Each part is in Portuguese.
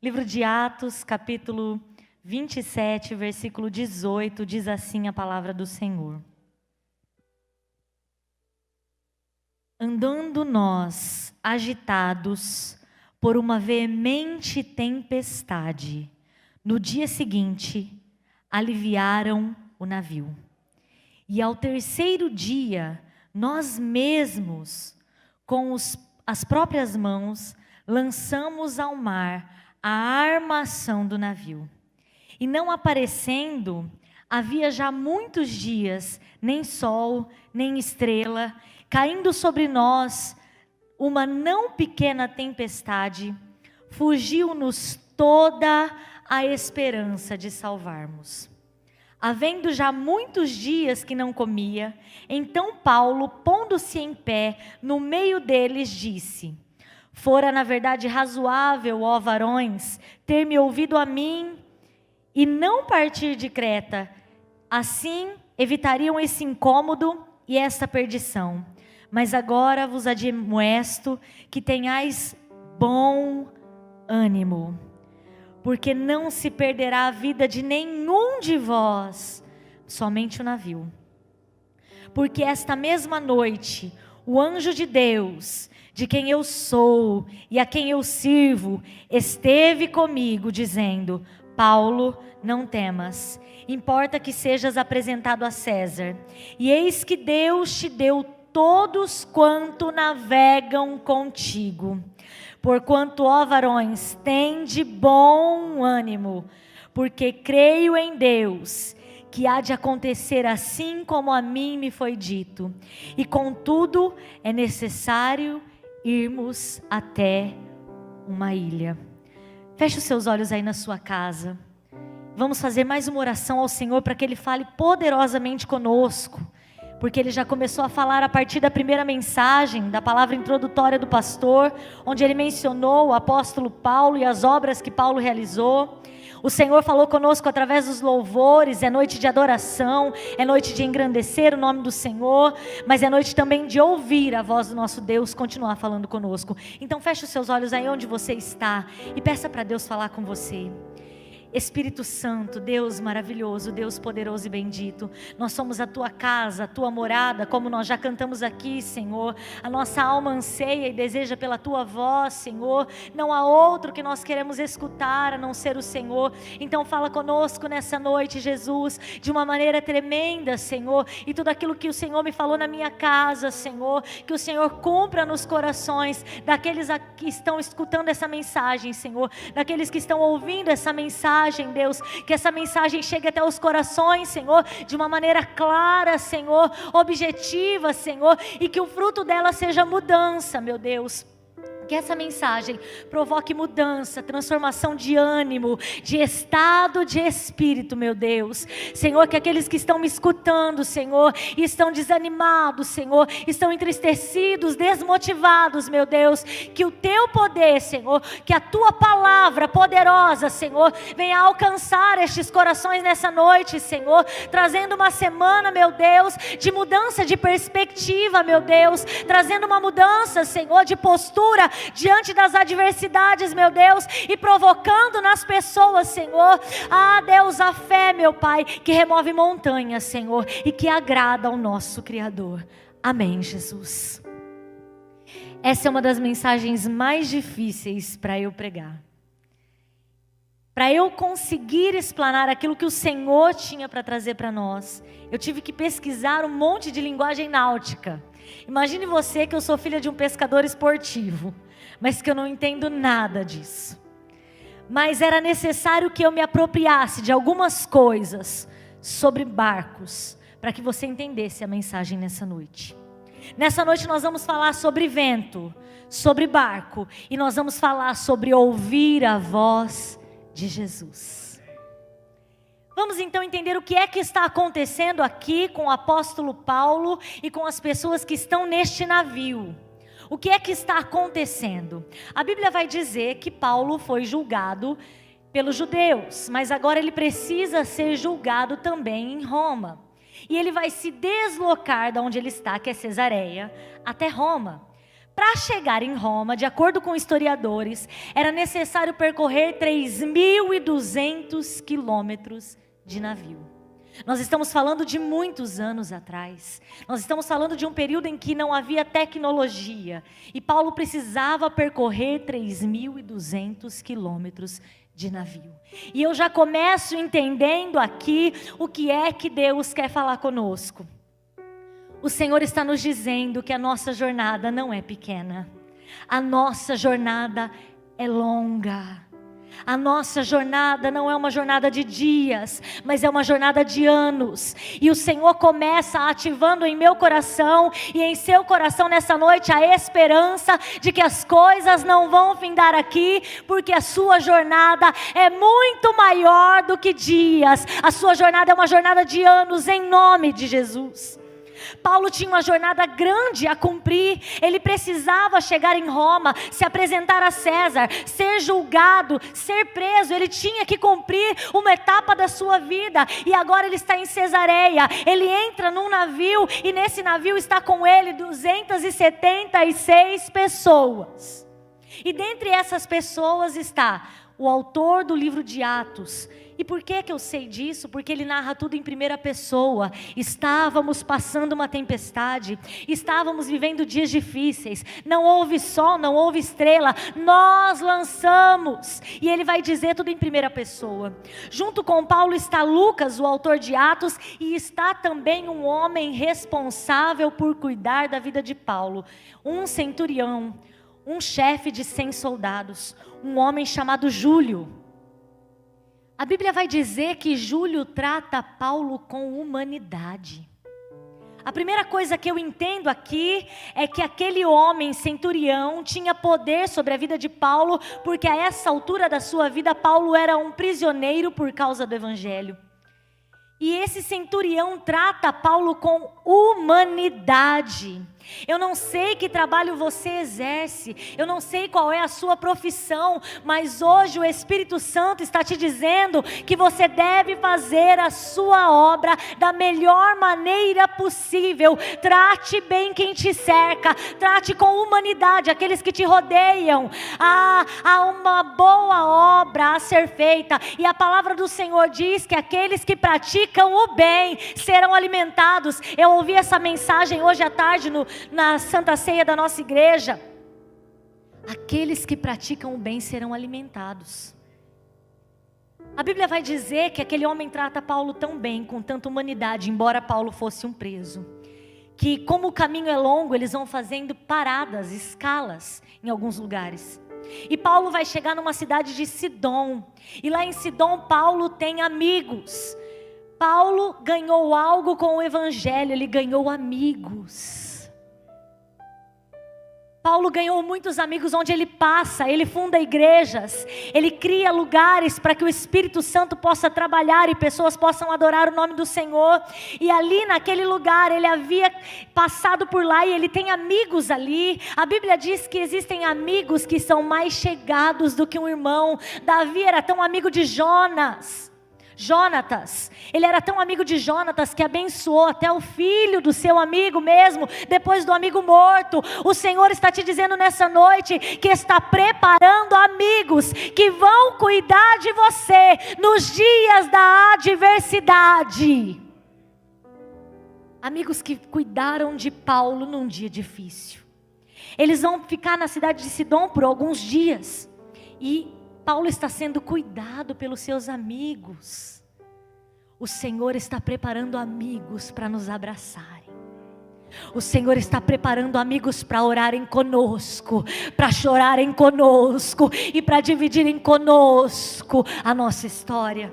Livro de Atos, capítulo 27, versículo 18, diz assim a palavra do Senhor. Andando nós, agitados por uma veemente tempestade, no dia seguinte, aliviaram o navio. E ao terceiro dia, nós mesmos, com as próprias mãos, lançamos ao mar a armação do navio. E não aparecendo, havia já muitos dias, nem sol, nem estrela, caindo sobre nós uma não pequena tempestade, fugiu-nos toda a esperança de salvarmos. Havendo já muitos dias que não comia, então Paulo, pondo-se em pé no meio deles, disse: fora na verdade razoável, ó varões, ter me ouvido a mim e não partir de Creta. Assim evitariam esse incômodo e esta perdição. Mas agora vos admoesto que tenhais bom ânimo, porque não se perderá a vida de nenhum de vós, somente o navio. Porque esta mesma noite, o anjo de Deus, de quem eu sou e a quem eu sirvo, esteve comigo, dizendo: Paulo, não temas, importa que sejas apresentado a César. E eis que Deus te deu todos quanto navegam contigo. Porquanto, ó varões, tende bom ânimo, porque creio em Deus, que há de acontecer assim como a mim me foi dito. E contudo, é necessário irmos até uma ilha. Feche os seus olhos aí na sua casa. Vamos fazer mais uma oração ao Senhor para que Ele fale poderosamente conosco. Porque Ele já começou a falar a partir da primeira mensagem, da palavra introdutória do pastor, onde Ele mencionou o apóstolo Paulo e as obras que Paulo realizou. O Senhor falou conosco através dos louvores. É noite de adoração, é noite de engrandecer o nome do Senhor, mas é noite também de ouvir a voz do nosso Deus continuar falando conosco. Então feche os seus olhos aí onde você está e peça para Deus falar com você. Espírito Santo, Deus maravilhoso, Deus poderoso e bendito, nós somos a Tua casa, a Tua morada, como nós já cantamos aqui, Senhor. A nossa alma anseia e deseja pela Tua voz, Senhor. Não há outro que nós queremos escutar a não ser o Senhor. Então fala conosco nessa noite, Jesus, de uma maneira tremenda, Senhor. E tudo aquilo que o Senhor me falou na minha casa, Senhor, que o Senhor cumpra nos corações daqueles que estão escutando essa mensagem, Senhor, daqueles que estão ouvindo essa mensagem, Deus, que essa mensagem chegue até os corações, Senhor, de uma maneira clara, Senhor, objetiva, Senhor, e que o fruto dela seja mudança, meu Deus. Que essa mensagem provoque mudança, transformação de ânimo, de estado de espírito, meu Deus. Senhor, que aqueles que estão me escutando, Senhor, e estão desanimados, Senhor, estão entristecidos, desmotivados, meu Deus, que o Teu poder, Senhor, que a Tua palavra poderosa, Senhor, venha alcançar estes corações nessa noite, Senhor, trazendo uma semana, meu Deus, de mudança de perspectiva, meu Deus, trazendo uma mudança, Senhor, de postura diante das adversidades, meu Deus, e provocando nas pessoas, Senhor, Deus, a fé, meu Pai, que remove montanhas, Senhor, e que agrada ao nosso Criador. Amém, Jesus. Essa é uma das mensagens mais difíceis para eu pregar. Para eu conseguir explanar aquilo que o Senhor tinha para trazer para nós, eu tive que pesquisar um monte de linguagem náutica. Imagine você que eu sou filha de um pescador esportivo, mas que eu não entendo nada disso. Mas era necessário que eu me apropriasse de algumas coisas sobre barcos, para que você entendesse a mensagem nessa noite. Nessa noite nós vamos falar sobre vento, sobre barco, e nós vamos falar sobre ouvir a voz de Jesus. Vamos então entender o que é que está acontecendo aqui com o apóstolo Paulo e com as pessoas que estão neste navio. O que é que está acontecendo? A Bíblia vai dizer que Paulo foi julgado pelos judeus, mas agora ele precisa ser julgado também em Roma. E ele vai se deslocar de onde ele está, que é Cesareia, até Roma, Para chegar em Roma, de acordo com historiadores, era necessário percorrer 3.200 quilômetros de navio. Nós estamos falando de muitos anos atrás. Nós estamos falando de um período em que não havia tecnologia. E Paulo precisava percorrer 3.200 quilômetros de navio. E eu já começo entendendo aqui o que é que Deus quer falar conosco. O Senhor está nos dizendo que a nossa jornada não é pequena. A nossa jornada é longa. A nossa jornada não é uma jornada de dias, mas é uma jornada de anos. E o Senhor começa ativando em meu coração e em seu coração nessa noite a esperança de que as coisas não vão findar aqui, porque a sua jornada é muito maior do que dias. A sua jornada é uma jornada de anos, em nome de Jesus. Paulo tinha uma jornada grande a cumprir. Ele precisava chegar em Roma, se apresentar a César, ser julgado, ser preso. Ele tinha que cumprir uma etapa da sua vida. E agora ele está em Cesareia. Ele entra num navio e nesse navio está com ele 276 pessoas. E dentre essas pessoas está o autor do livro de Atos. E por que eu sei disso? Porque ele narra tudo em primeira pessoa. Estávamos passando uma tempestade, estávamos vivendo dias difíceis, não houve sol, não houve estrela, nós lançamos. E ele vai dizer tudo em primeira pessoa. Junto com Paulo está Lucas, o autor de Atos, e está também um homem responsável por cuidar da vida de Paulo, um centurião, um chefe de 100 soldados, um homem chamado Júlio. A Bíblia vai dizer que Júlio trata Paulo com humanidade. A primeira coisa que eu entendo aqui é que aquele homem centurião tinha poder sobre a vida de Paulo, porque a essa altura da sua vida Paulo era um prisioneiro por causa do evangelho. E esse centurião trata Paulo com humanidade. Eu não sei que trabalho você exerce, eu não sei qual é a sua profissão, mas hoje o Espírito Santo está te dizendo que você deve fazer a sua obra da melhor maneira possível. Trate bem quem te cerca, trate com humanidade aqueles que te rodeiam. Há uma boa obra a ser feita, e a palavra do Senhor diz que aqueles que praticam o bem serão alimentados. Eu ouvi essa mensagem hoje à tarde na Santa Ceia da nossa igreja. Aqueles que praticam o bem serão alimentados. A Bíblia vai dizer que aquele homem trata Paulo tão bem, com tanta humanidade, embora Paulo fosse um preso, que como o caminho é longo, eles vão fazendo paradas, escalas em alguns lugares. E Paulo vai chegar numa cidade de Sidom, e lá em Sidom Paulo tem amigos. Paulo ganhou algo com o evangelho, ele ganhou amigos. Paulo ganhou muitos amigos onde ele passa, ele funda igrejas, ele cria lugares para que o Espírito Santo possa trabalhar e pessoas possam adorar o nome do Senhor. E ali naquele lugar ele havia passado por lá e ele tem amigos ali. A Bíblia diz que existem amigos que são mais chegados do que um irmão. Davi era tão amigo de Jonatas, ele era tão amigo de Jonatas que abençoou até o filho do seu amigo mesmo, depois do amigo morto. O Senhor está te dizendo nessa noite que está preparando amigos que vão cuidar de você nos dias da adversidade. Amigos que cuidaram de Paulo num dia difícil. Eles vão ficar na cidade de Sidom por alguns dias, e Paulo está sendo cuidado pelos seus amigos. O Senhor está preparando amigos para nos abraçarem. O Senhor está preparando amigos para orarem conosco, para chorarem conosco e para dividirem conosco a nossa história.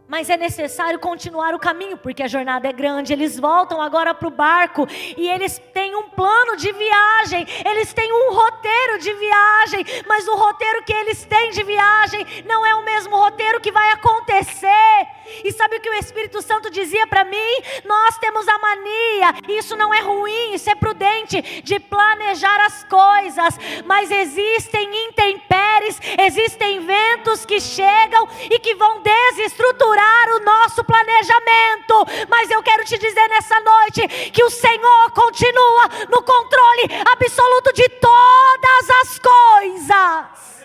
Mas é necessário continuar o caminho, porque a jornada é grande. Eles voltam agora para o barco e eles têm um plano de viagem, eles têm um roteiro de viagem, mas o roteiro que eles têm de viagem não é o mesmo roteiro que vai acontecer. E sabe o que o Espírito Santo dizia para mim? Nós temos a mania, isso não é ruim, isso é prudente, de planejar as coisas, mas existem intempéries, existem ventos que chegam e que vão desestruturar furar o nosso planejamento. Mas eu quero te dizer nessa noite que o Senhor continua no controle absoluto de todas as coisas.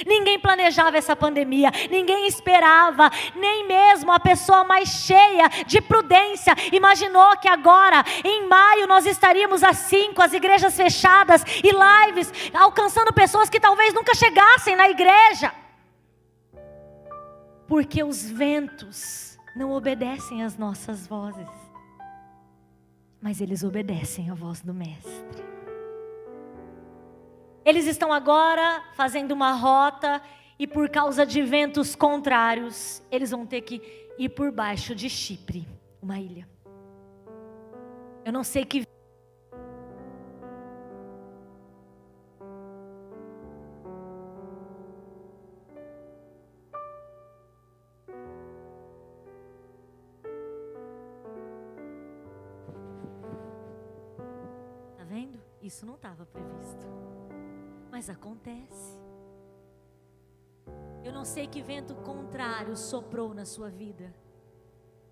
Ninguém planejava essa pandemia, ninguém esperava, nem mesmo a pessoa mais cheia de prudência imaginou que agora, em maio, nós estaríamos assim, com as igrejas fechadas e lives, alcançando pessoas que talvez nunca chegassem na igreja. Porque os ventos não obedecem às nossas vozes, mas eles obedecem à voz do Mestre. Eles estão agora fazendo uma rota e por causa de ventos contrários, eles vão ter que ir por baixo de Chipre, uma ilha. Eu não sei que... Tá vendo? Isso não estava previsto. Mas acontece. Eu não sei que vento contrário soprou na sua vida,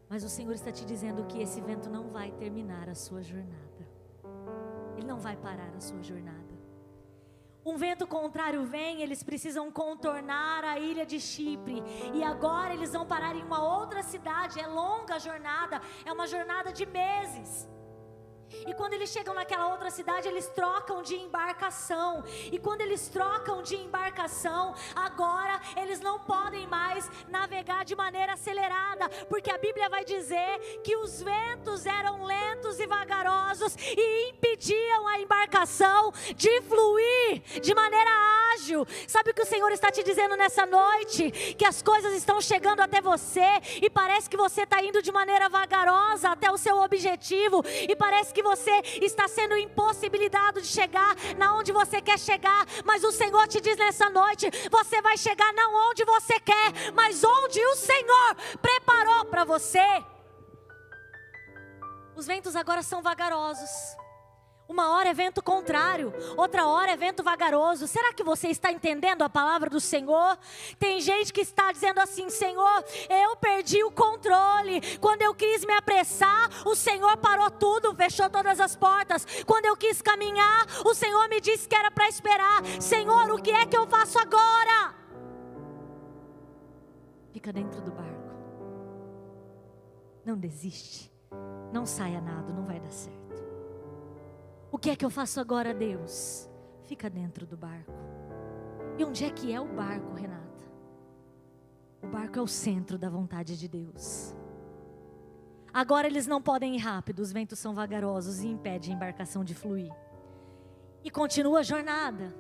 mas o Senhor está te dizendo que esse vento não vai terminar a sua jornada. Ele não vai parar a sua jornada. Um vento contrário vem, eles precisam contornar a ilha de Chipre. E agora eles vão parar em uma outra cidade. É longa a jornada, é uma jornada de meses. E quando eles chegam naquela outra cidade, eles trocam de embarcação. E quando eles trocam de embarcação, agora eles não podem mais navegar de maneira acelerada, porque a Bíblia vai dizer que os ventos eram lentos e vagarosos e impediam a embarcação de fluir de maneira ágil. Sabe o que o Senhor está te dizendo nessa noite? Que as coisas estão chegando até você e parece que você está indo de maneira vagarosa até o seu objetivo, e parece que você está sendo impossibilitado de chegar na onde você quer chegar, mas o Senhor te diz nessa noite: você vai chegar não onde você quer, mas onde o Senhor preparou para você. Os ventos agora são vagarosos. Uma hora é vento contrário, outra hora é vento vagaroso. Será que você está entendendo a palavra do Senhor? Tem gente que está dizendo assim: Senhor, eu perdi o controle. Quando eu quis me apressar, o Senhor parou tudo, fechou todas as portas. Quando eu quis caminhar, o Senhor me disse que era para esperar. Senhor, o que é que eu faço agora? Fica dentro do barco. Não desiste. Não saia nado, não vai dar certo. O que é que eu faço agora, Deus? Fica dentro do barco. E onde é que é o barco, Renata? O barco é o centro da vontade de Deus. Agora eles não podem ir rápido, os ventos são vagarosos e impedem a embarcação de fluir. E continua a jornada.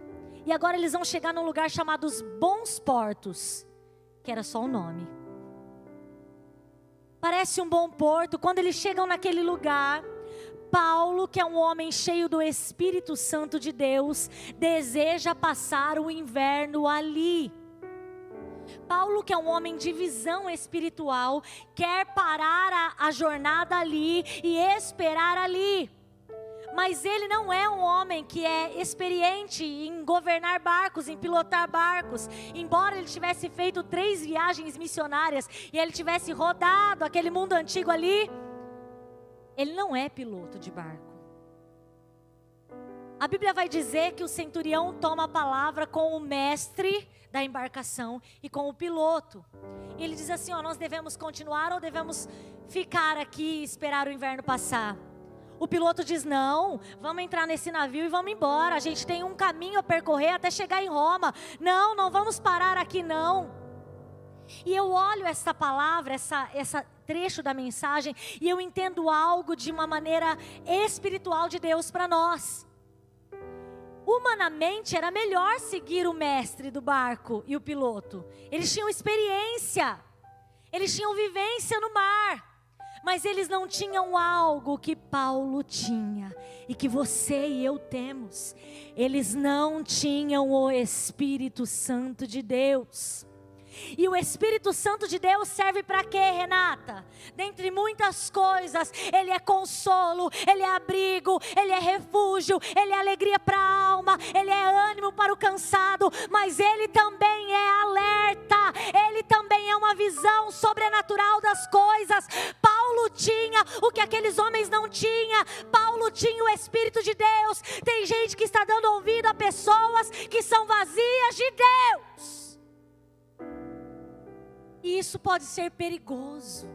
E agora eles vão chegar num lugar chamado os Bons Portos, que era só o nome. Parece um bom porto. Quando eles chegam naquele lugar, Paulo, que é um homem cheio do Espírito Santo de Deus, deseja passar o inverno ali. Paulo, que é um homem de visão espiritual, quer parar a jornada ali e esperar ali. Mas ele não é um homem que é experiente em governar barcos, em pilotar barcos. Embora ele tivesse feito 3 viagens missionárias e ele tivesse rodado aquele mundo antigo ali, ele não é piloto de barco. A Bíblia vai dizer que o centurião toma a palavra com o mestre da embarcação e com o piloto. E ele diz assim: nós devemos continuar ou devemos ficar aqui e esperar o inverno passar? O piloto diz: não, vamos entrar nesse navio e vamos embora. A gente tem um caminho a percorrer até chegar em Roma. Não vamos parar aqui não. E eu olho essa palavra, essa trecho da mensagem, e eu entendo algo de uma maneira espiritual de Deus para nós. Humanamente era melhor seguir o mestre do barco e o piloto. Eles tinham experiência, eles tinham vivência no mar, mas eles não tinham algo que Paulo tinha e que você e eu temos. Eles não tinham o Espírito Santo de Deus. E o Espírito Santo de Deus serve para quê, Renata? Dentre muitas coisas, Ele é consolo, Ele é abrigo, Ele é refúgio, Ele é alegria para a alma, Ele é ânimo para o cansado, mas Ele também é alerta, Ele também é uma visão sobrenatural das coisas. Paulo tinha o que aqueles homens não tinham. Paulo tinha o Espírito de Deus. Tem gente que está dando ouvido a pessoas que são vazias de Deus. E isso pode ser perigoso.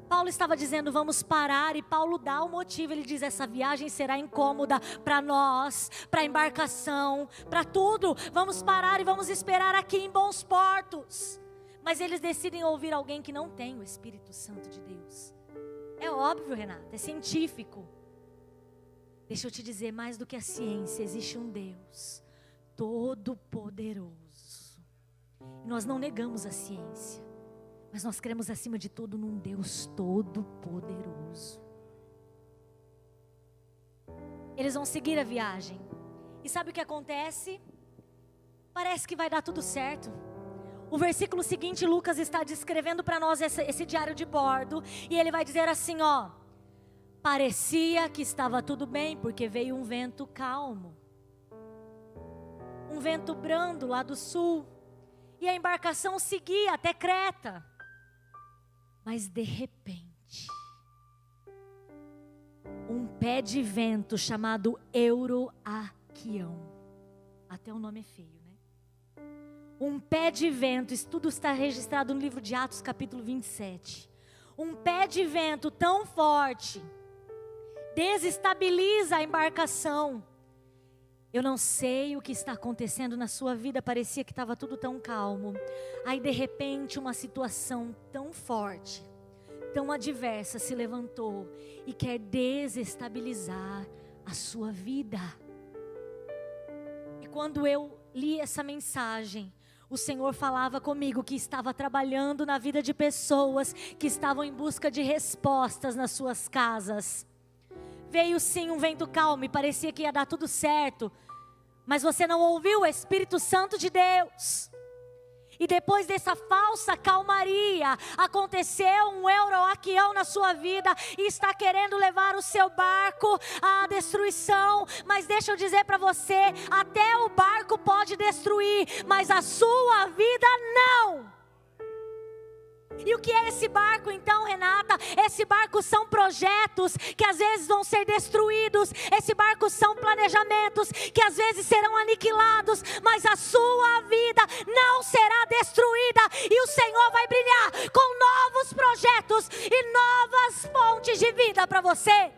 Paulo estava dizendo, vamos parar, e Paulo dá o motivo. Ele diz, essa viagem será incômoda para nós, para a embarcação, para tudo. Vamos parar e vamos esperar aqui em bons portos. Mas eles decidem ouvir alguém que não tem o Espírito Santo de Deus. É óbvio, Renata, é científico. Deixa eu te dizer, mais do que a ciência, existe um Deus todo-poderoso. E nós não negamos a ciência, mas nós cremos acima de tudo num Deus todo-poderoso. Eles vão seguir a viagem. E sabe o que acontece? Parece que vai dar tudo certo. O versículo seguinte, Lucas está descrevendo para nós esse diário de bordo. E ele vai dizer assim, ó. Parecia que estava tudo bem, porque veio um vento calmo. Um vento brando lá do sul. E a embarcação seguia até Creta. Mas de repente, um pé de vento chamado Euroaquião. Até o nome é feio, né? Um pé de vento, isso tudo está registrado no livro de Atos capítulo 27. Um pé de vento tão forte desestabiliza a embarcação. Eu não sei o que está acontecendo na sua vida, parecia que estava tudo tão calmo. Aí de repente uma situação tão forte, tão adversa se levantou e quer desestabilizar a sua vida. E quando eu li essa mensagem, o Senhor falava comigo que estava trabalhando na vida de pessoas que estavam em busca de respostas nas suas casas. Veio sim um vento calmo e parecia que ia dar tudo certo. Mas você não ouviu o Espírito Santo de Deus. E depois dessa falsa calmaria, aconteceu um Euroaquião na sua vida e está querendo levar o seu barco à destruição. Mas deixa eu dizer para você, até o barco pode destruir, mas a sua vida não. E o que é esse barco então, Renata? Esse barco são projetos que às vezes vão ser destruídos. Esse barco são planejamentos que às vezes serão aniquilados. Mas a sua vida não será destruída. E o Senhor vai brilhar com novos projetos e novas fontes de vida para você.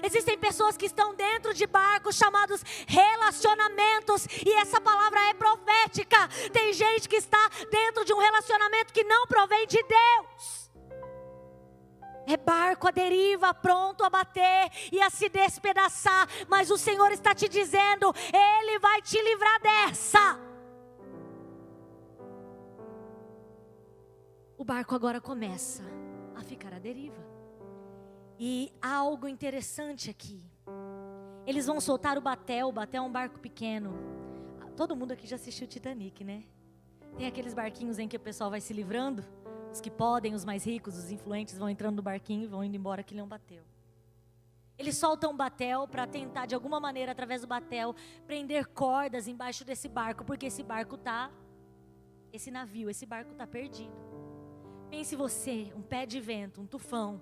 Existem pessoas que estão dentro de barcos chamados relacionamentos, e essa palavra é profética. Tem gente que está dentro de um relacionamento que não provém de Deus. É barco à deriva, pronto a bater e a se despedaçar. Mas o Senhor está te dizendo, Ele vai te livrar dessa. O barco agora começa a ficar à deriva. E há algo interessante aqui. Eles vão soltar o batel. O batel é um barco pequeno. Todo mundo aqui já assistiu o Titanic, né? Tem aqueles barquinhos em que o pessoal vai se livrando. Os que podem, os mais ricos, os influentes vão entrando no barquinho e vão indo embora. Aquilo é um batel. Eles soltam o batel para tentar de alguma maneira, através do batel, prender cordas embaixo desse barco. Porque esse barco está, esse navio, esse barco está perdido. Pense você, um pé de vento, um tufão.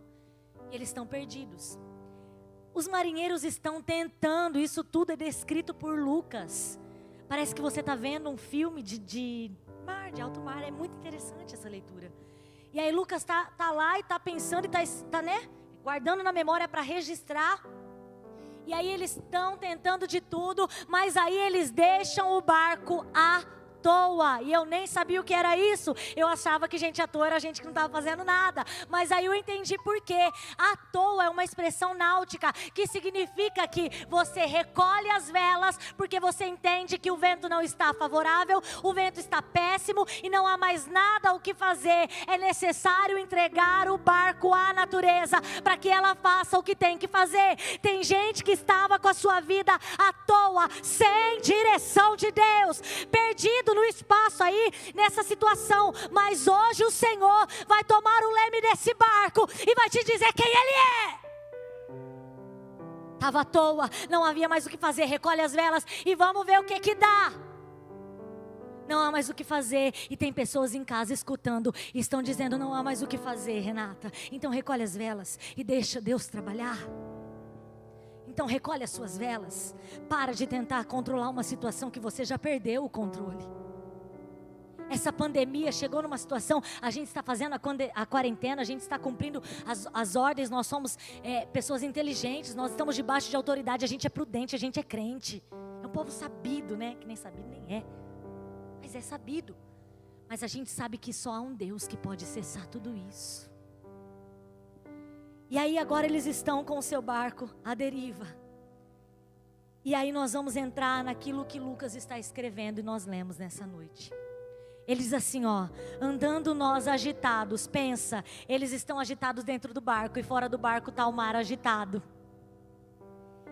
Eles estão perdidos. Os marinheiros estão tentando. Isso tudo é descrito por Lucas. Parece que você está vendo um filme de mar, de alto mar. É muito interessante essa leitura. E aí Lucas está lá e está pensando e está né, guardando na memória para registrar. E aí eles estão tentando de tudo, mas aí eles deixam o barco à toa. E eu nem sabia o que era isso. Eu achava que gente à toa era gente que não estava fazendo nada. Mas aí eu entendi por quê. À toa é uma expressão náutica que significa que você recolhe as velas porque você entende que o vento não está favorável, o vento está péssimo e não há mais nada o que fazer. É necessário entregar o barco à natureza para que ela faça o que tem que fazer. Tem gente que estava com a sua vida à toa, sem direção de Deus, perdido no espaço aí, nessa situação. Mas hoje o Senhor vai tomar o leme desse barco e vai te dizer quem Ele é. Estava à toa, não havia mais o que fazer. Recolhe as velas e vamos ver o que dá. Não há mais o que fazer. E tem pessoas em casa escutando e estão dizendo: não há mais o que fazer, Renata. Então recolhe as velas e deixa Deus trabalhar. Então recolhe as suas velas. Para de tentar controlar uma situação que você já perdeu o controle. Essa pandemia chegou numa situação, a gente está fazendo a quarentena, a gente está cumprindo as ordens, nós somos pessoas inteligentes, nós estamos debaixo de autoridade, a gente é prudente, a gente é crente. É um povo sabido, né? Que nem sabido nem é, mas é sabido. Mas a gente sabe que só há um Deus que pode cessar tudo isso. E aí agora eles estão com o seu barco à deriva. E aí nós vamos entrar naquilo que Lucas está escrevendo e nós lemos nessa noite. Ele diz assim, ó: andando nós agitados. Pensa, eles estão agitados dentro do barco e fora do barco está o mar agitado.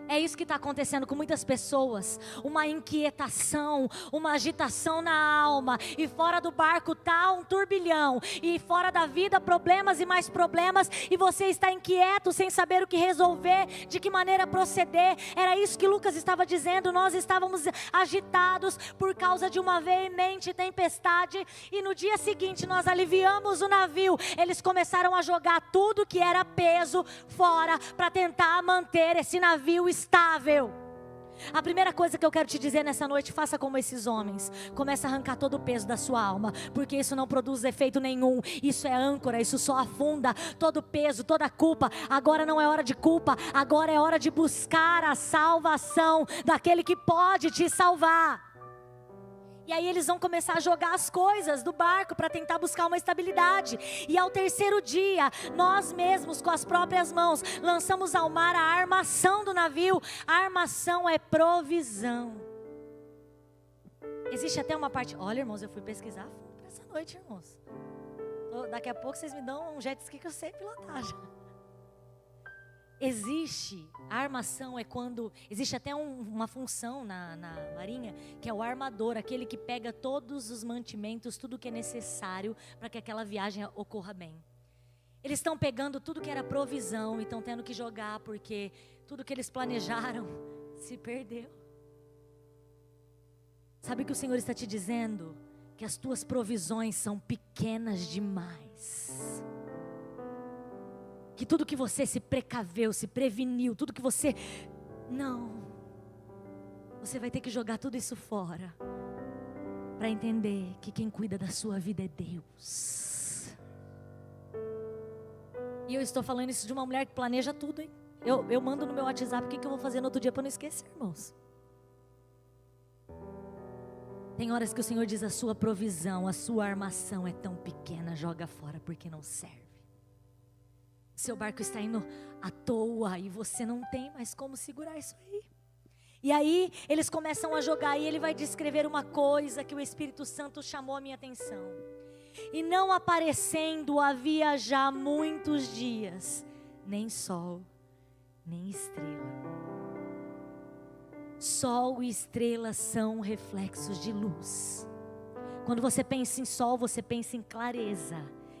É isso que está acontecendo com muitas pessoas. Uma inquietação, uma agitação na alma. E fora do barco está um turbilhão. E fora da vida, problemas e mais problemas. E você está inquieto, sem saber o que resolver, de que maneira proceder. Era isso que Lucas estava dizendo. Nós estávamos agitados por causa de uma veemente tempestade. E no dia seguinte nós aliviamos o navio. Eles começaram a jogar tudo que era peso fora, para tentar manter esse navio estável. A primeira coisa que eu quero te dizer nessa noite: faça como esses homens. Comece a arrancar todo o peso da sua alma, porque isso não produz efeito nenhum. Isso é âncora, isso só afunda todo o peso, toda a culpa. Agora não é hora de culpa, agora é hora de buscar a salvação daquele que pode te salvar. E aí eles vão começar a jogar as coisas do barco para tentar buscar uma estabilidade. E ao terceiro dia, nós mesmos com as próprias mãos lançamos ao mar a armação do navio. A armação é provisão. Existe até uma parte... Olha, irmãos, eu fui pesquisar para essa noite, irmãos. Daqui a pouco vocês me dão um jet ski que eu sei pilotar já. Existe, a armação é quando, existe até uma função na marinha, que é o armador, aquele que pega todos os mantimentos, tudo que é necessário para que aquela viagem ocorra bem. Eles estão pegando tudo que era provisão e estão tendo que jogar, porque tudo que eles planejaram se perdeu. Sabe o que o Senhor está te dizendo? Que as tuas provisões são pequenas demais. Que tudo que você se precaveu, se preveniu, tudo que você... Não. Você vai ter que jogar tudo isso fora, para entender que quem cuida da sua vida é Deus. E eu estou falando isso de uma mulher que planeja tudo, hein? Eu mando no meu WhatsApp o que eu vou fazer no outro dia para não esquecer, irmãos. Tem horas que o Senhor diz: a sua provisão, a sua armação é tão pequena, joga fora porque não serve. Seu barco está indo à toa e você não tem mais como segurar isso aí. E aí eles começam a jogar e ele vai descrever uma coisa que o Espírito Santo chamou a minha atenção. E não aparecendo havia já muitos dias, nem sol, nem estrela. Sol e estrela são reflexos de luz. Quando você pensa em sol, você pensa em clareza,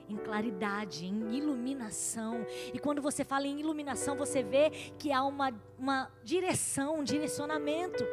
em claridade, em iluminação. E quando você fala em iluminação, você vê que há uma direção, um direcionamento.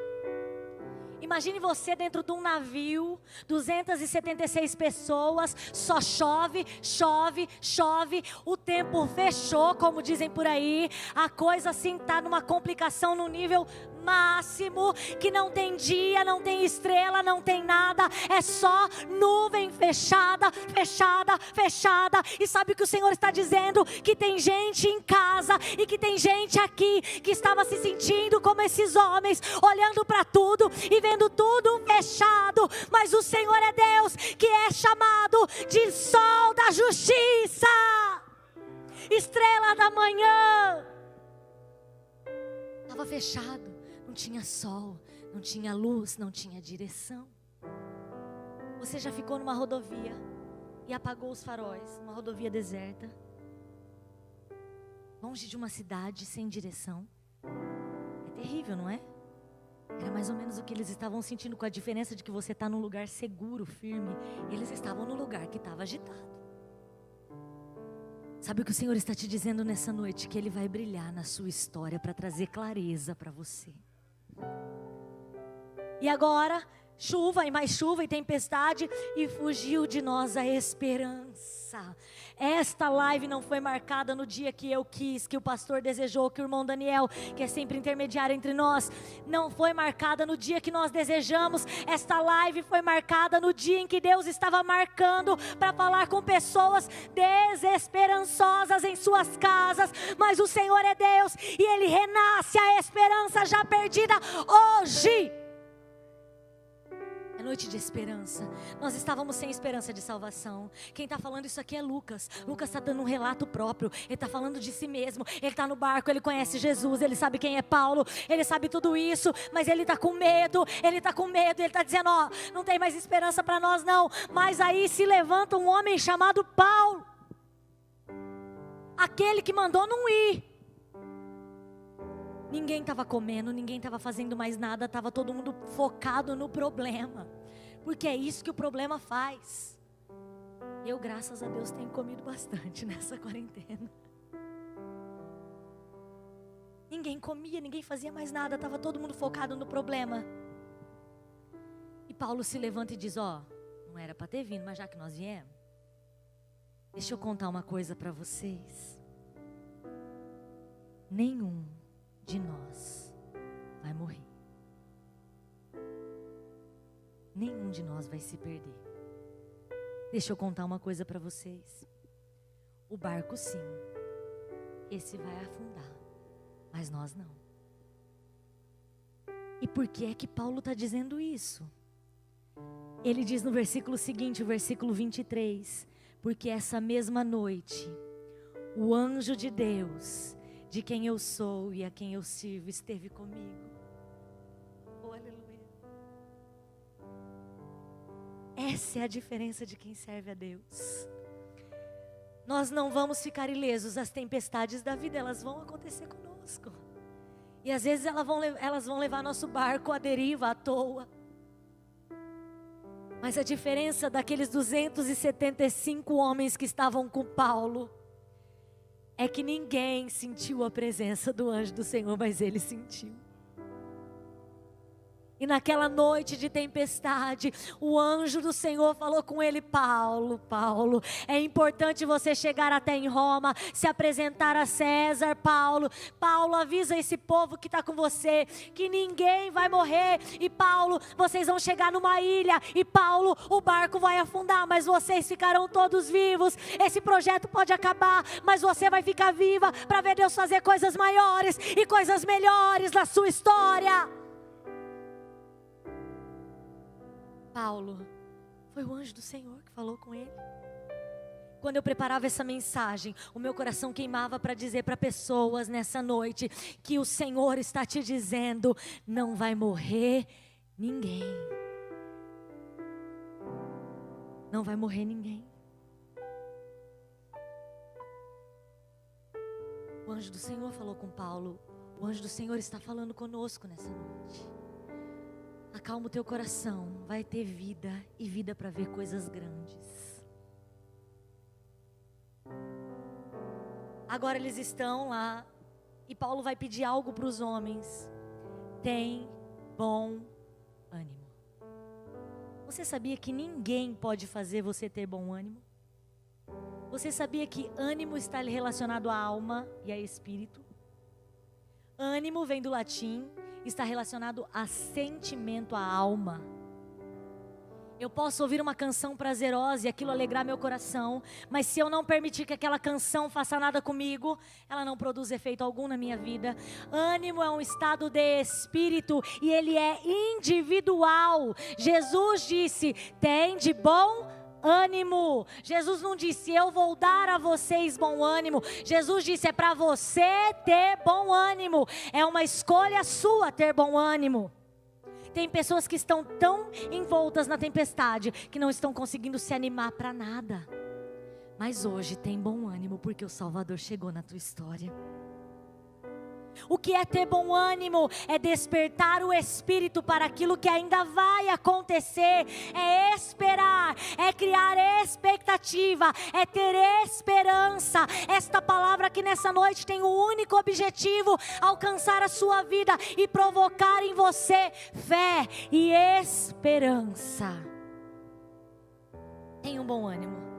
Imagine você dentro de um navio, 276 pessoas, só chove, chove, chove, o tempo fechou, como dizem por aí, a coisa assim está numa complicação no nível máximo, que não tem dia, não tem estrela, não tem nada, é só nuvem fechada, fechada, fechada. E sabe o que o Senhor está dizendo? Que tem gente em casa e que tem gente aqui que estava se sentindo como esses homens, olhando para tudo e vendo tudo fechado, mas o Senhor é Deus que é chamado de sol da justiça, estrela da manhã. Estava fechado. Não tinha sol, não tinha luz, não tinha direção. Você já ficou numa rodovia e apagou os faróis, uma rodovia deserta, longe de uma cidade, sem direção? É terrível, não é? Era mais ou menos o que eles estavam sentindo, com a diferença de que você está num lugar seguro, firme. Eles estavam num lugar que estava agitado. Sabe o que o Senhor está te dizendo nessa noite? Que Ele vai brilhar na sua história para trazer clareza para você. E agora, chuva e mais chuva e tempestade, e fugiu de nós a esperança. Esta live não foi marcada no dia que eu quis, que o pastor desejou, que o irmão Daniel, que é sempre intermediário entre nós, não foi marcada no dia que nós desejamos. Esta live foi marcada no dia em que Deus estava marcando para falar com pessoas desesperançosas em suas casas, mas o Senhor é Deus e Ele renasce a esperança já perdida hoje. É noite de esperança. Nós estávamos sem esperança de salvação. Quem está falando isso aqui é Lucas. Lucas está dando um relato próprio. Ele está falando de si mesmo. Ele está no barco, ele conhece Jesus, ele sabe quem é Paulo, ele sabe tudo isso, mas ele está com medo. Ele está com medo, ele está dizendo, ó, não tem mais esperança para nós não. Mas aí se levanta um homem chamado Paulo, aquele que mandou não ir. Ninguém estava comendo, ninguém estava fazendo mais nada, estava todo mundo focado no problema, porque é isso que o problema faz. Eu, graças a Deus, tenho comido bastante nessa quarentena. Ninguém comia, ninguém fazia mais nada, estava todo mundo focado no problema. E Paulo se levanta e diz, ó, não era para ter vindo, mas já que nós viemos, deixa eu contar uma coisa para vocês. Nenhum de nós vai morrer. Nenhum de nós vai se perder. Deixa eu contar uma coisa para vocês. O barco sim, esse vai afundar, mas nós não. E por que é que Paulo está dizendo isso? Ele diz no versículo seguinte, o versículo 23, porque essa mesma noite, o anjo de Deus, de quem eu sou e a quem eu sirvo, esteve comigo. Oh, aleluia. Essa é a diferença de quem serve a Deus. Nós não vamos ficar ilesos. As tempestades da vida, elas vão acontecer conosco. E às vezes elas vão levar nosso barco à deriva, à toa. Mas a diferença daqueles 275 homens que estavam com Paulo é que ninguém sentiu a presença do anjo do Senhor, mas ele sentiu. E naquela noite de tempestade, o anjo do Senhor falou com ele, Paulo, é importante você chegar até em Roma, se apresentar a César, Paulo, avisa esse povo que está com você, que ninguém vai morrer, e Paulo, vocês vão chegar numa ilha, e Paulo, o barco vai afundar, mas vocês ficarão todos vivos, esse projeto pode acabar, mas você vai ficar viva, para ver Deus fazer coisas maiores, e coisas melhores na sua história. Paulo, foi o anjo do Senhor que falou com ele. Quando eu preparava essa mensagem, o meu coração queimava para dizer para pessoas nessa noite que o Senhor está te dizendo, não vai morrer ninguém. Não vai morrer ninguém. O anjo do Senhor falou com Paulo, o anjo do Senhor está falando conosco nessa noite. Acalma o teu coração, vai ter vida e vida para ver coisas grandes. Agora eles estão lá e Paulo vai pedir algo para os homens. Tem bom ânimo. Você sabia que ninguém pode fazer você ter bom ânimo? Você sabia que ânimo está relacionado à alma e a espírito? Ânimo vem do latim, está relacionado a sentimento, a alma. Eu posso ouvir uma canção prazerosa e aquilo alegrar meu coração, mas se eu não permitir que aquela canção faça nada comigo, ela não produz efeito algum na minha vida. Ânimo é um estado de espírito e ele é individual. Jesus disse, tem de bom ânimo. Jesus não disse, eu vou dar a vocês bom ânimo. Jesus disse, é para você ter bom ânimo. É uma escolha sua ter bom ânimo. Tem pessoas que estão tão envoltas na tempestade que não estão conseguindo se animar para nada. Mas hoje tem bom ânimo porque o Salvador chegou na tua história. O que é ter bom ânimo? É despertar o espírito para aquilo que ainda vai acontecer, é esperar, é criar expectativa, é ter esperança. Esta palavra aqui nessa noite tem o único objetivo: alcançar a sua vida e provocar em você fé e esperança. Tenha um bom ânimo.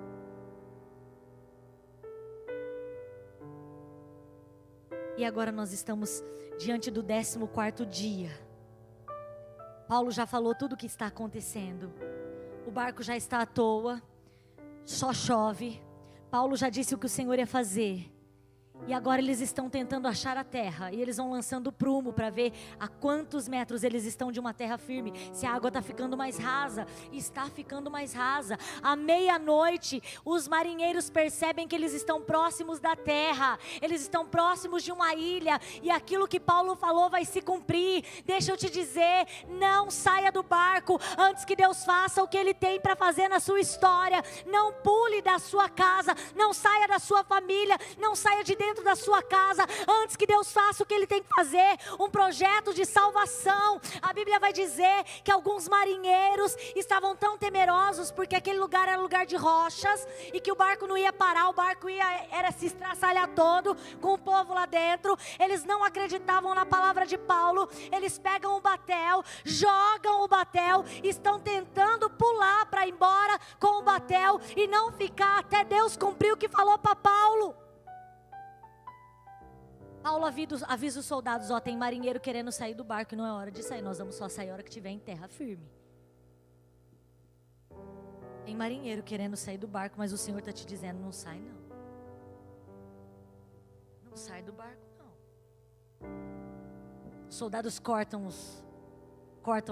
E agora nós estamos diante do 14º dia. Paulo já falou tudo o que está acontecendo. O barco já está à toa, só chove. Paulo já disse o que o Senhor ia fazer. E agora eles estão tentando achar a terra. E eles vão lançando prumo para ver a quantos metros eles estão de uma terra firme. Se a água está ficando mais rasa. Está ficando mais rasa. À meia-noite, os marinheiros percebem que eles estão próximos da terra. Eles estão próximos de uma ilha. E aquilo que Paulo falou vai se cumprir. Deixa eu te dizer, não saia do barco antes que Deus faça o que Ele tem para fazer na sua história. Não pule da sua casa. Não saia da sua família. Não saia de dentro da sua casa, antes que Deus faça o que Ele tem que fazer, um projeto de salvação. A Bíblia vai dizer que alguns marinheiros estavam tão temerosos, porque aquele lugar era lugar de rochas, e que o barco não ia parar, o barco era se estraçalhar todo, com o povo lá dentro. Eles não acreditavam na palavra de Paulo, eles pegam o batel, jogam o batel, estão tentando pular para ir embora com o batel, e não ficar até Deus cumprir o que falou para Paulo. Paulo avisa os soldados: tem marinheiro querendo sair do barco e não é hora de sair, nós vamos só sair a hora que estiver em terra firme. Tem marinheiro querendo sair do barco, mas o Senhor está te dizendo: não sai não. Não sai do barco não. Os soldados cortam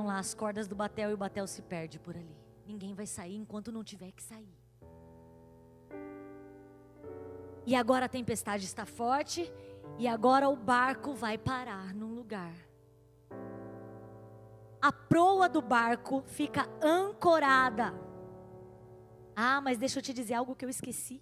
lá as cordas do batel e o batel se perde por ali. Ninguém vai sair enquanto não tiver que sair. E agora a tempestade está forte. E agora o barco vai parar num lugar. A proa do barco fica ancorada. Mas deixa eu te dizer algo que eu esqueci.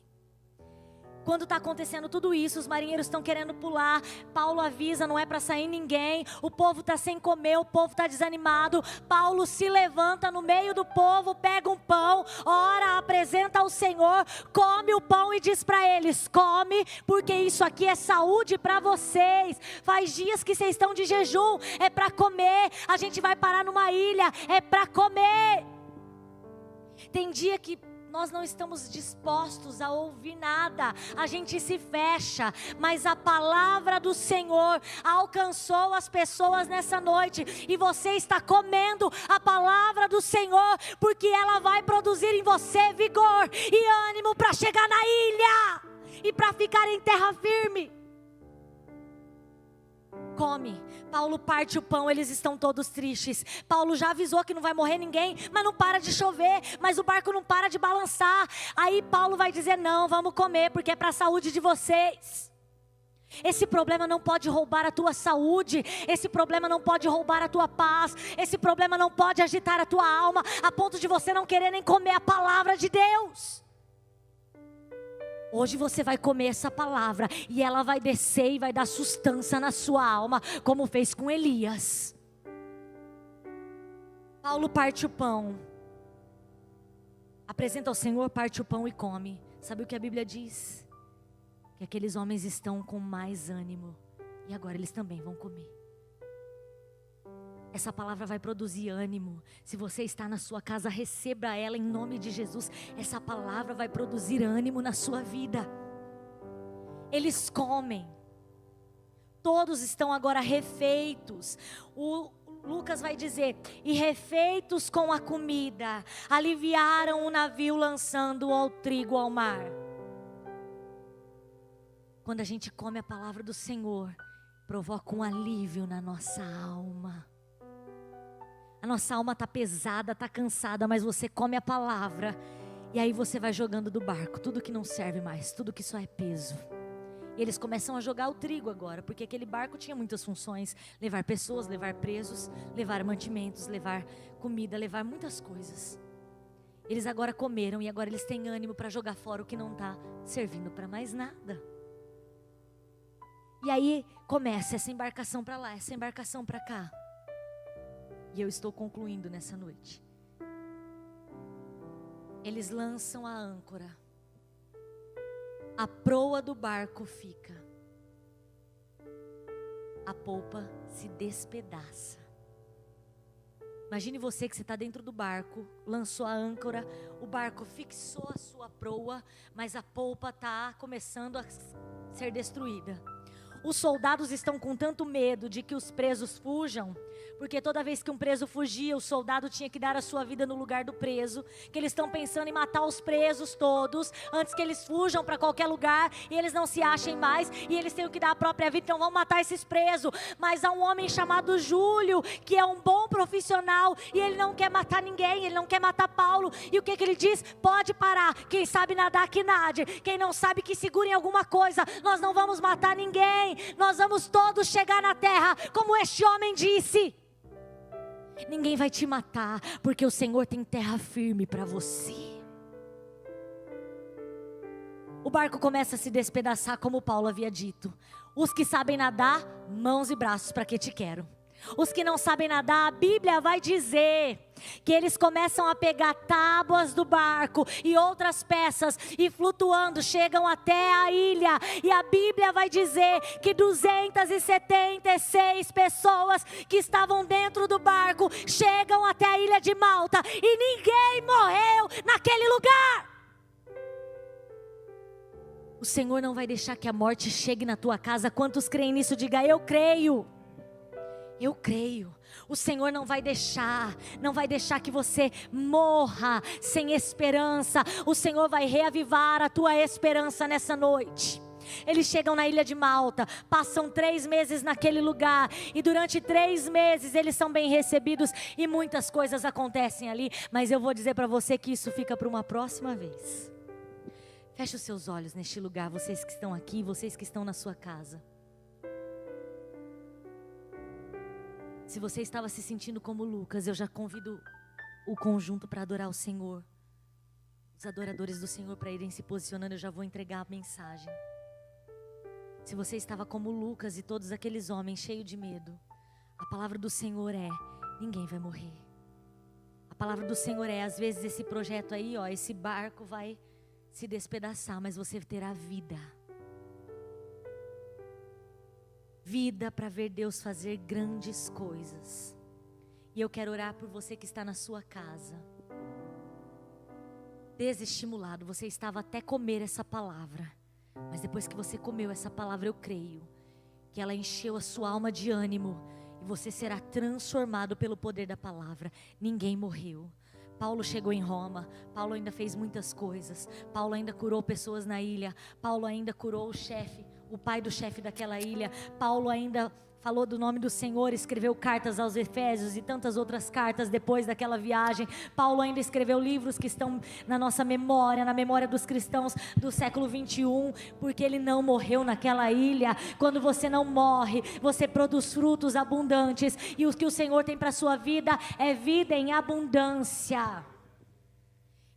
Quando está acontecendo tudo isso, os marinheiros estão querendo pular. Paulo avisa, não é para sair ninguém. O povo está sem comer, o povo está desanimado. Paulo se levanta no meio do povo, pega um pão, ora, apresenta ao Senhor, come o pão e diz para eles: come, porque isso aqui é saúde para vocês. Faz dias que vocês estão de jejum, é para comer. A gente vai parar numa ilha, é para comer. Tem dia que nós não estamos dispostos a ouvir nada, a gente se fecha, mas a palavra do Senhor alcançou as pessoas nessa noite, e você está comendo a palavra do Senhor, porque ela vai produzir em você vigor e ânimo para chegar na ilha, e para ficar em terra firme. Come. Paulo parte o pão, eles estão todos tristes. Paulo já avisou que não vai morrer ninguém, mas não para de chover, mas o barco não para de balançar. Aí Paulo vai dizer: não, vamos comer, porque é para a saúde de vocês. Esse problema não pode roubar a tua saúde, esse problema não pode roubar a tua paz, esse problema não pode agitar a tua alma, a ponto de você não querer nem comer a palavra de Deus. Hoje você vai comer essa palavra e ela vai descer e vai dar sustância na sua alma, como fez com Elias. Paulo parte o pão, apresenta ao Senhor, parte o pão e come. Sabe o que a Bíblia diz? Que aqueles homens estão com mais ânimo e agora eles também vão comer. Essa palavra vai produzir ânimo. Se você está na sua casa, receba ela em nome de Jesus. Essa palavra vai produzir ânimo na sua vida. Eles comem. Todos estão agora refeitos. O Lucas vai dizer: e refeitos com a comida, aliviaram o navio, lançando o trigo ao mar. Quando a gente come a palavra do Senhor, provoca um alívio na nossa alma. A nossa alma está pesada, está cansada, mas você come a palavra, e aí você vai jogando do barco tudo que não serve mais, tudo que só é peso. E eles começam a jogar o trigo agora, porque aquele barco tinha muitas funções: levar pessoas, levar presos, levar mantimentos, levar comida, levar muitas coisas. Eles agora comeram e agora eles têm ânimo para jogar fora o que não está servindo para mais nada. E aí começa essa embarcação para lá, essa embarcação para cá. E eu estou concluindo nessa noite. Eles lançam a âncora. A proa do barco fica. A polpa se despedaça. Imagine você que você está dentro do barco, lançou a âncora, o barco fixou a sua proa, mas a polpa está começando a ser destruída. Os soldados estão com tanto medo de que os presos fujam, porque toda vez que um preso fugia, o soldado tinha que dar a sua vida no lugar do preso, que eles estão pensando em matar os presos todos, antes que eles fujam para qualquer lugar, e eles não se achem mais, e eles tenham que dar a própria vida, então vão matar esses presos. Mas há um homem chamado Júlio, que é um bom profissional, e ele não quer matar ninguém, ele não quer matar Paulo, e o que ele diz? Pode parar, quem sabe nadar que nade, quem não sabe que segure em alguma coisa, nós não vamos matar ninguém, nós vamos todos chegar na terra, como este homem disse. Ninguém vai te matar, porque o Senhor tem terra firme para você. O barco começa a se despedaçar, como Paulo havia dito. Os que sabem nadar, mãos e braços, para que te quero. Os que não sabem nadar, a Bíblia vai dizer que eles começam a pegar tábuas do barco e outras peças e flutuando chegam até a ilha. E a Bíblia vai dizer que 276 pessoas que estavam dentro do barco chegam até a ilha de Malta e ninguém morreu naquele lugar. O Senhor não vai deixar que a morte chegue na tua casa. Quantos creem nisso? Diga: eu creio. Eu creio. O Senhor não vai deixar que você morra sem esperança. O Senhor vai reavivar a tua esperança nessa noite. Eles chegam na ilha de Malta, passam 3 meses naquele lugar, e durante 3 meses eles são bem recebidos, e muitas coisas acontecem ali, mas eu vou dizer para você que isso fica para uma próxima vez. Feche os seus olhos neste lugar, vocês que estão aqui, vocês que estão na sua casa. Se você estava se sentindo como Lucas, eu já convido o conjunto para adorar o Senhor. Os adoradores do Senhor para irem se posicionando, eu já vou entregar a mensagem. Se você estava como Lucas e todos aqueles homens cheios de medo, a palavra do Senhor é: ninguém vai morrer. A palavra do Senhor é: às vezes esse projeto aí, esse barco vai se despedaçar, mas você terá vida. Vida para ver Deus fazer grandes coisas. E eu quero orar por você que está na sua casa, desestimulado. Você estava até comer essa palavra, mas depois que você comeu essa palavra, eu creio que ela encheu a sua alma de ânimo, e você será transformado pelo poder da palavra. Ninguém morreu. Paulo chegou em Roma, Paulo ainda fez muitas coisas, Paulo ainda curou pessoas na ilha, Paulo ainda curou o pai do chefe daquela ilha, Paulo ainda falou do nome do Senhor, escreveu cartas aos Efésios e tantas outras cartas depois daquela viagem. Paulo ainda escreveu livros que estão na nossa memória, na memória dos cristãos do século 21, porque ele não morreu naquela ilha. Quando você não morre, você produz frutos abundantes, e o que o Senhor tem para a sua vida é vida em abundância.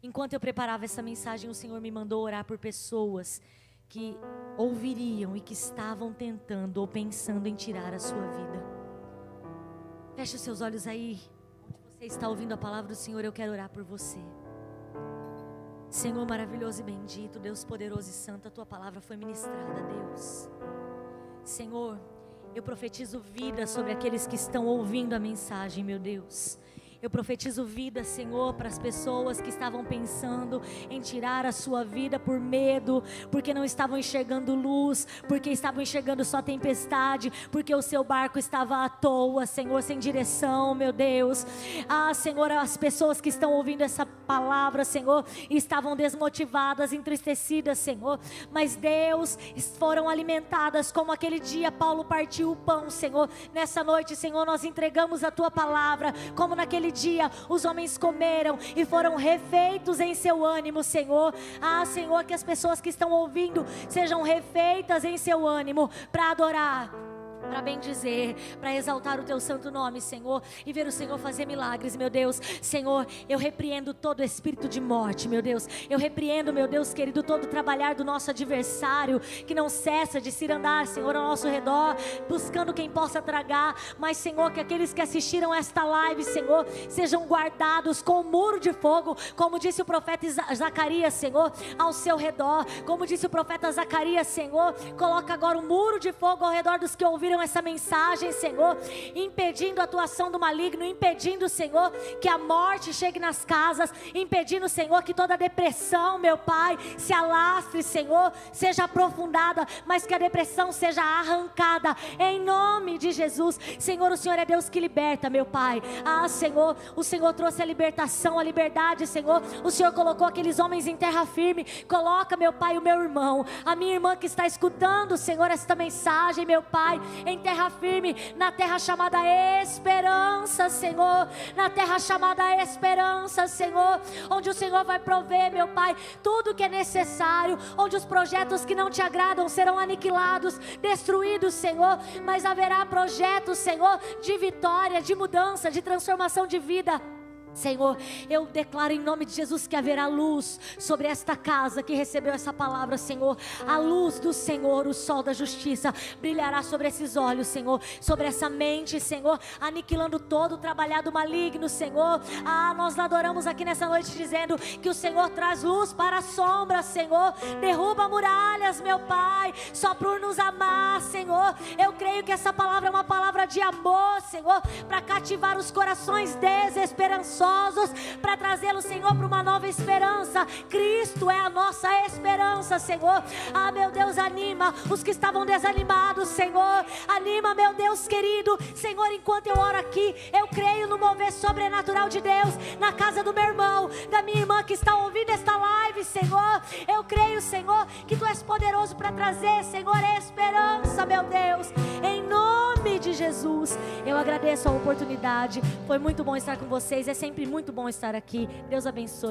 Enquanto eu preparava essa mensagem, o Senhor me mandou orar por pessoas que ouviriam e que estavam tentando ou pensando em tirar a sua vida. Feche os seus olhos aí, onde você está ouvindo a palavra do Senhor. Eu quero orar por você. Senhor maravilhoso e bendito, Deus poderoso e santo, a tua palavra foi ministrada, Deus. Senhor, eu profetizo vida sobre aqueles que estão ouvindo a mensagem, meu Deus. Eu profetizo vida, Senhor, para as pessoas que estavam pensando em tirar a sua vida por medo, porque não estavam enxergando luz, porque estavam enxergando só tempestade, porque o seu barco estava à toa, Senhor, sem direção, meu Deus. Senhor, as pessoas que estão ouvindo essa palavra, Senhor, estavam desmotivadas, entristecidas, Senhor, mas Deus, foram alimentadas como aquele dia Paulo partiu o pão, Senhor. Nessa noite, Senhor, nós entregamos a tua palavra, como naquele dia os homens comeram e foram refeitos em seu ânimo, Senhor. Senhor, que as pessoas que estão ouvindo sejam refeitas em seu ânimo para adorar para bendizer, para exaltar o teu santo nome, Senhor, e ver o Senhor fazer milagres, meu Deus. Senhor, eu repreendo todo espírito de morte, meu Deus. Eu repreendo, meu Deus querido, todo o trabalhar do nosso adversário, que não cessa de se andar, Senhor, ao nosso redor, buscando quem possa tragar. Mas, Senhor, que aqueles que assistiram esta live, Senhor, sejam guardados com um muro de fogo, como disse o profeta Zacarias, Senhor, ao seu redor. Como disse o profeta Zacarias, Senhor, coloca agora um muro de fogo ao redor dos que ouviram essa mensagem, Senhor, impedindo a atuação do maligno, impedindo, Senhor, que a morte chegue nas casas, impedindo, Senhor, que toda depressão, meu Pai, se alastre, Senhor, seja aprofundada, mas que a depressão seja arrancada, em nome de Jesus. Senhor, o Senhor é Deus que liberta, meu Pai. Senhor, o Senhor trouxe a libertação, a liberdade, Senhor. O Senhor colocou aqueles homens em terra firme. Coloca, meu Pai, o meu irmão, a minha irmã que está escutando, Senhor, esta mensagem, meu Pai, em terra firme, na terra chamada esperança, Senhor, na terra chamada esperança, Senhor, onde o Senhor vai prover, meu Pai, tudo que é necessário, onde os projetos que não te agradam serão aniquilados, destruídos, Senhor, mas haverá projetos, Senhor, de vitória, de mudança, de transformação de vida. Senhor, eu declaro em nome de Jesus que haverá luz sobre esta casa que recebeu essa palavra, Senhor. A luz do Senhor, o sol da justiça, brilhará sobre esses olhos, Senhor, sobre essa mente, Senhor, aniquilando todo o trabalhado maligno, Senhor. Nós adoramos aqui nessa noite dizendo que o Senhor traz luz para a sombra, Senhor, derruba muralhas, meu Pai, só por nos amar, Senhor. Eu creio que essa palavra é uma palavra de amor, Senhor, para cativar os corações desesperançosos, para trazê-lo, Senhor, para uma nova esperança. Cristo é a nossa esperança, Senhor. Meu Deus, anima os que estavam desanimados, Senhor. Anima, meu Deus querido, Senhor, enquanto eu oro aqui, eu creio no mover sobrenatural de Deus na casa do meu irmão, da minha irmã que está ouvindo esta live, Senhor. Eu creio, Senhor, que Tu és poderoso para trazer, Senhor, esperança, meu Deus, em nome de Jesus. Eu agradeço a oportunidade, foi muito bom estar com vocês, é sempre muito bom estar aqui. Deus abençoe.